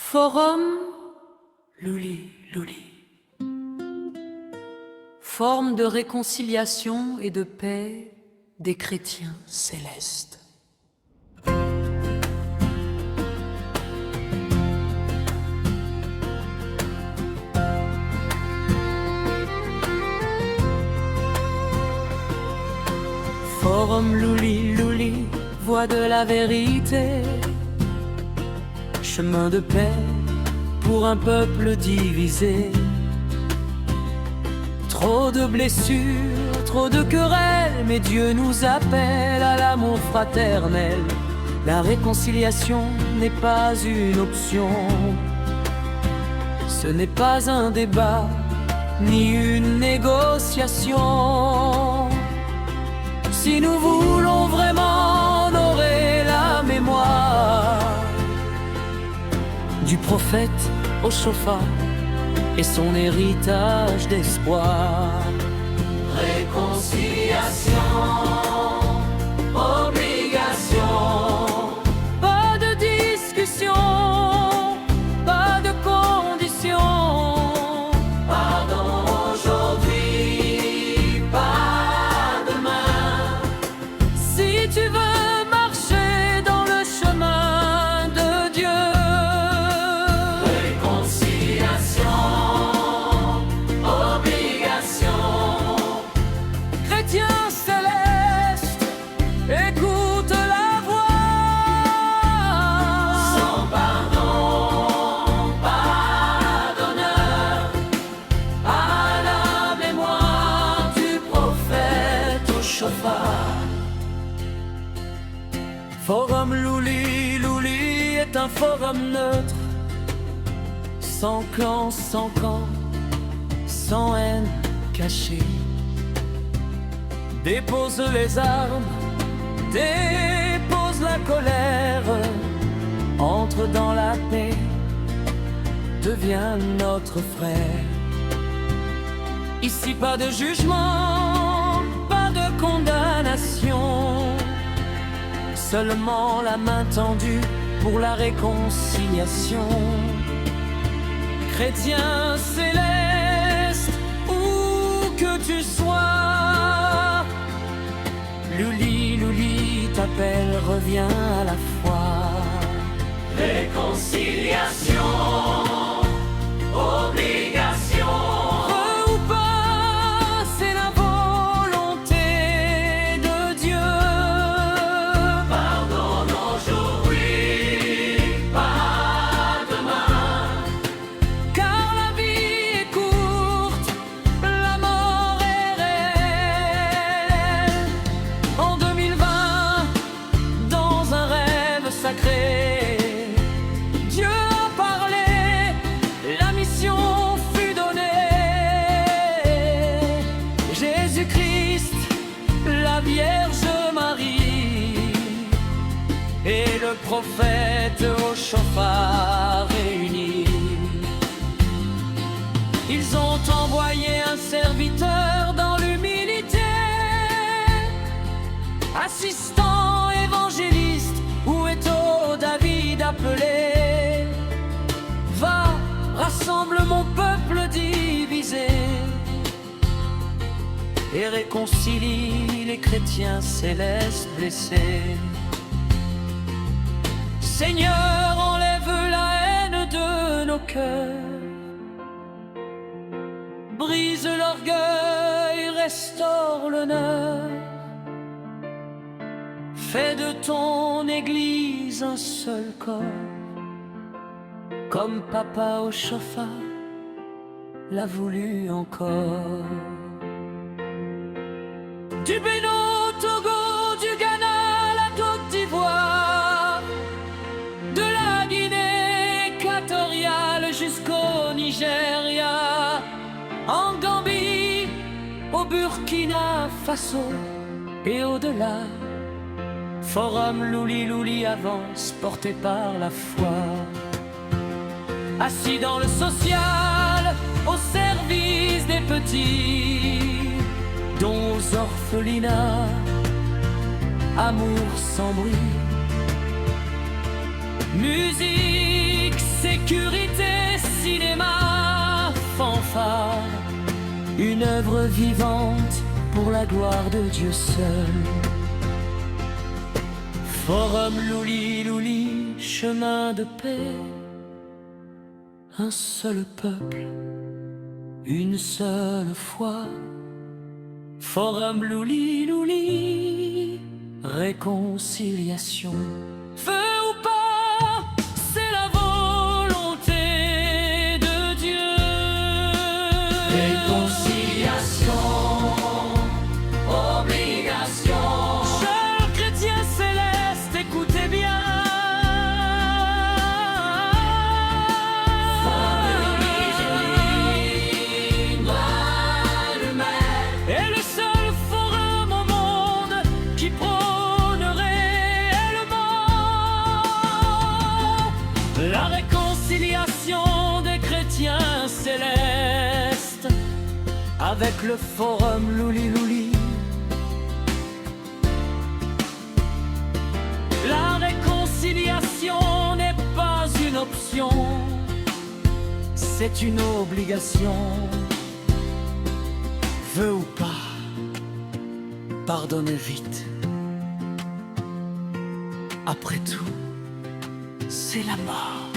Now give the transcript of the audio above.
Forum Luli Luli. Forme de réconciliation et de paix des chrétiens célestes. Forum Luli Luli, voix de la vérité, chemin de paix pour un peuple divisé. Trop de blessures, trop de querelles, mais Dieu nous appelle à l'amour fraternel. La réconciliation n'est pas une option, ce n'est pas un débat, ni une négociation. Si nous voulons vraiment honorer la mémoire du prophète au chauffard et son héritage d'espoir. Réconciliation, obligation, pas de discussion, pas de condition. Pardon aujourd'hui, pas demain. Si tu veux marcher dans le chemin de Dieu. Chrétien céleste, écoute la voix. Sans pardon, pas d'honneur, à la mémoire du prophète au chauffard. Forum Luli Luli est un forum neutre, sans clan, sans camp, sans haine cachée. Dépose les armes, dépose la colère, entre dans la paix, deviens notre frère. Ici pas de jugement, pas de condamnation, seulement la main tendue pour la réconciliation. Chrétien céleste, où que tu sois, Luli Luli t'appelle, reviens à la foi. Réconciliation, obligation. Heureux ou pas, c'est la volonté de Dieu. Pardonne aujourd'hui, pas demain. Car la vie est courte, la mort est réelle. En 2020, dans un rêve sacré, Dieu a parlé, la mission fut donnée. Jésus-Christ, la Vierge Marie et le prophète au chauffard réunis. Ils ont envoyé un serviteur dans l'humilité, assistant évangéliste, où est David appelé? Va, rassemble mon peuple divisé et réconcilie les chrétiens célestes blessés. Seigneur, enlève la haine de nos cœurs, brise l'orgueil, restaure l'honneur. Fais de ton Église un seul corps, comme papa au chauffard l'a voulu encore. Du Bénin au Togo, du Ghana à la Côte d'Ivoire, de la Guinée équatoriale jusqu'au Nigeria, en Gambie, au Burkina Faso et au-delà. Forum Luli Luli avance, porté par la foi. Assis dans le social, au service des petits, dont aux orphelinats, amour sans bruit. Musique, sécurité, une œuvre vivante pour la gloire de Dieu seul. Forum Louli Louli, chemin de paix, un seul peuple, une seule foi. Forum Louli Louli, réconciliation. Feu ou pas, c'est la volonté de Dieu. Réconciliation, obligation. Chers chrétiens célestes, écoutez bien. Et le seul forum au monde qui prône réellement la réconciliation des chrétiens célestes avec le forum Louli Louli. La réconciliation n'est pas une option, c'est une obligation. Veux ou pas, pardonne vite. Après tout, c'est la mort.